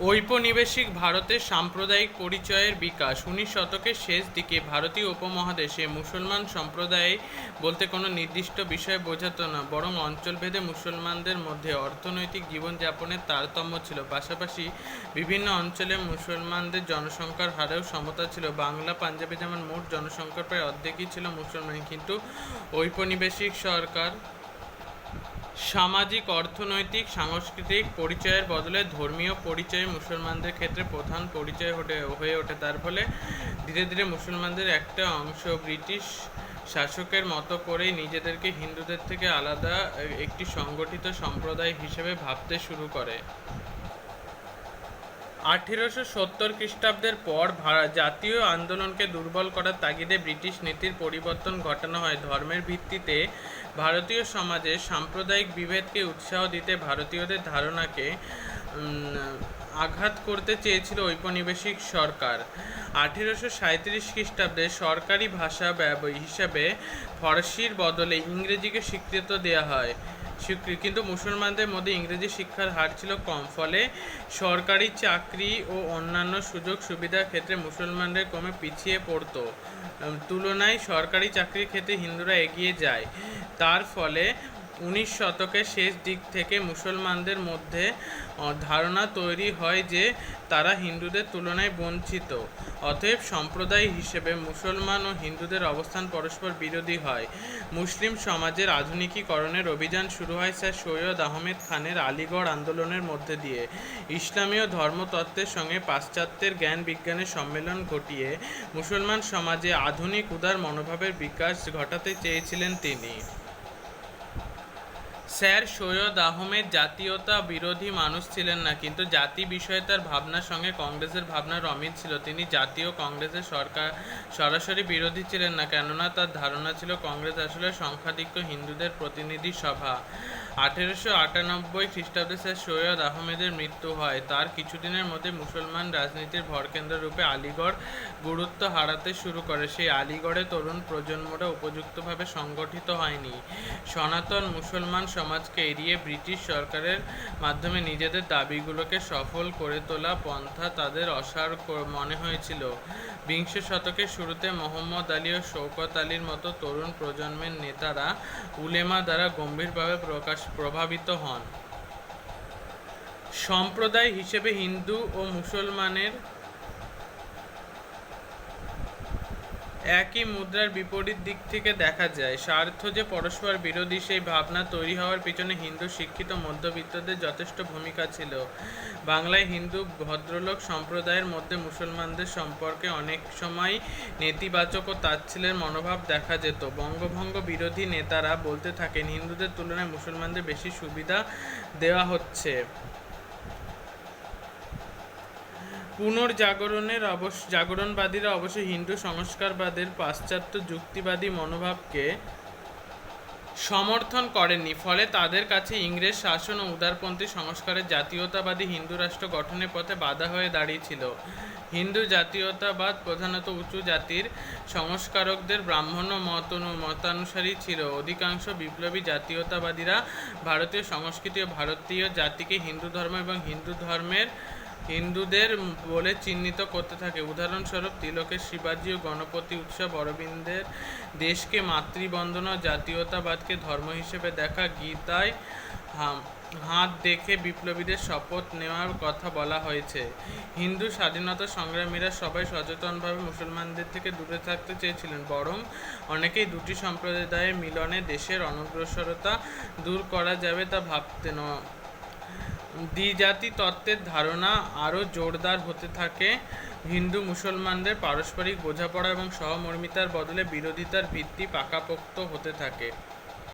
ঔপনিবেশিক ভারতের সাম্প্রদায়িক পরিচয়ের বিকাশ 19 শতকের শেষ দিকে ভারতীয় উপমহাদেশে মুসলমান সম্প্রদায় বলতে কোনো নির্দিষ্ট বিষয় বোঝাতো না, বরং অঞ্চলভেদে মুসলমানদের মধ্যে অর্থনৈতিক জীবনযাপনের তারতম্য ছিল। পাশাপাশি বিভিন্ন অঞ্চলে মুসলমানদের জনসংখ্যার হারেও সমতা ছিল। বাংলা, পাঞ্জাবে যেমন মোট জনসংখ্যার প্রায় অর্ধেকই ছিল মুসলমান, কিন্তু ঔপনিবেশিক সরকার সামাজিক, অর্থনৈতিক, সাংস্কৃতিক পরিচয়ের বদলে ধর্মীয় পরিচয় মুসলমানদের ক্ষেত্রে প্রধান পরিচয় হয়ে ওঠে। তার ফলে ধীরে ধীরে মুসলমানদের একটা অংশ ব্রিটিশ শাসকের মতো করেই নিজেদেরকে হিন্দুদের থেকে আলাদা একটি সংগঠিত সম্প্রদায় হিসেবে ভাবতে শুরু করে। 1870 খ্রিস্টাব্দের পর জাতীয় আন্দোলনকে দুর্বল করার তাগিদে ব্রিটিশ নীতির পরিবর্তন ঘটানো হয়। ধর্মের ভিত্তিতে ভারতীয় সমাজে সাম্প্রদায়িক বিভেদকে উৎসাহ দিতে ভারতীয়দের ধারণাকে আঘাত করতে চেয়েছিল ঔপনিবেশিক সরকার। 1837 খ্রিস্টাব্দে সরকারি ভাষা হিসাবে ফরাসির বদলে ইংরেজিকে স্বীকৃতি দেওয়া হয়, কিন্তু মুসলমানদের মধ্যে ইংরেজি শিক্ষার হার ছিল কম। ফলে সরকারি চাকরি ও অন্যান্য সুযোগ সুবিধার ক্ষেত্রে মুসলমানদের ক্রমে পিছিয়ে পড়ত। তুলনায় সরকারি চাকরির ক্ষেত্রে হিন্দুরা এগিয়ে যায়। তার ফলে 19 শতকের শেষ দিক থেকে মুসলমানদের মধ্যে ধারণা তৈরি হয় যে তারা হিন্দুদের তুলনায় বঞ্চিত। অতএব সম্প্রদায় হিসেবে মুসলমান ও হিন্দুদের অবস্থান পরস্পর বিরোধী হয়। মুসলিম সমাজের আধুনিকীকরণের অভিযান শুরু হয় স্যার সৈয়দ আহমেদ খানের আলিগড় আন্দোলনের মধ্যে দিয়ে। ইসলামীয় ধর্মতত্ত্বের সঙ্গে পাশ্চাত্যের জ্ঞান বিজ্ঞানের সম্মেলন ঘটিয়ে মুসলমান সমাজে আধুনিক উদার মনোভাবের বিকাশ ঘটাতে চেয়েছিলেন তিনি। স্যার সৈয়দ আহমেদ জাতীয়তা বিরোধী মানুষ ছিলেন না, কিন্তু জাতি বিষয়ে তার ভাবনার সঙ্গে কংগ্রেসের ভাবনার অমিল ছিল। তিনি জাতীয় কংগ্রেসের সরাসরি বিরোধী ছিলেন না, কেননা তার ধারণা ছিল কংগ্রেস আসলে সংখ্যাধিক্য হিন্দুদের প্রতিনিধি সভা। 1898 খ্রিস্টাব্দে স্যার সৈয়দ আহমেদের মৃত্যু হয়। তার কিছুদিনের মধ্যে মুসলমান রাজনীতির ভরকেন্দ্র রূপে আলিগড় গুরুত্ব হারাতে শুরু করে। সেই আলিগড়ে তরুণ প্রজন্মরা উপযুক্তভাবে সংগঠিত হয়নি। সনাতন মুসলমান সমাজকে এড়িয়ে ব্রিটিশ সরকারের মাধ্যমে নিজেদের দাবিগুলোকে সফল করে তোলা পন্থা তাদের অসার মনে হয়েছিল। বিংশ শতকের শুরুতে মোহাম্মদ আলী ও শওকত আলীর মতো তরুণ প্রজন্মের নেতারা উলেমা দ্বারা গম্ভীরভাবে প্রভাবিত হন। সম্প্রদায় হিসেবে হিন্দু ও মুসলমানের একই মুদ্রার বিপরীত দিক থেকে দেখা যায়। স্বার্থ যে পরস্পর বিরোধী, সেই ভাবনা তৈরি হওয়ার পিছনে হিন্দু শিক্ষিত মধ্যবিত্তদের যথেষ্ট ভূমিকা ছিল। বাংলায় হিন্দু ভদ্রলোক সম্প্রদায়ের মধ্যে মুসলমানদের সম্পর্কে অনেক সময় নেতিবাচক ও তাচ্ছিল্যের মনোভাব দেখা যেত। বঙ্গভঙ্গ বিরোধী নেতারা বলতে থাকেন হিন্দুদের তুলনায় মুসলমানদের বেশি সুবিধা দেওয়া হচ্ছে। জাগরণবাদীরা অবশ্য হিন্দু সংস্কারবাদের পাশ্চাত্য যুক্তিবাদী মনোভাবকে সমর্থন করেননি। ফলে তাদের কাছে ইংরেজ শাসন ও উদারপন্থী সংস্কারের জাতীয়তাবাদী হিন্দু রাষ্ট্র গঠনের পথে বাধা হয়ে দাঁড়িয়েছিল। হিন্দু জাতীয়তাবাদ প্রধানত উঁচু জাতির সংস্কারকদের ব্রাহ্মণ্য মতানুসারী ছিল। অধিকাংশ বিপ্লবী জাতীয়তাবাদীরা ভারতীয় সংস্কৃতি ও ভারতীয় জাতিকে হিন্দু ধর্ম এবং হিন্দুদের বলে চিহ্নিত করতে থাকে। উদাহরণস্বরূপ তিলকের শিবাজি ও গণপতি উৎসব, অরবিন্দের দেশকে মাতৃবন্দনা ও জাতীয়তাবাদকে ধর্ম হিসেবে দেখা, গীতায় হাত দেখে বিপ্লবীদের শপথ নেওয়ার কথা বলা হয়েছে। হিন্দু স্বাধীনতা সংগ্রামীরা সবাই সচেতনভাবে মুসলমানদের থেকে দূরে থাকতে চেয়েছিলেন, বরং অনেকেই দুটি সম্প্রদায়ের মিলনে দেশের অনগ্রসরতা দূর করা যাবে তা ভাবতেন। দ্বিজাতি তত্ত্বের ধারণা আরও জোরদার হতে থাকে। হিন্দু মুসলমানদের পারস্পরিক বোঝাপড়া এবং সহমর্মিতার বদলে বিরোধিতার ভিত্তি পাকাপোক্ত হতে থাকে।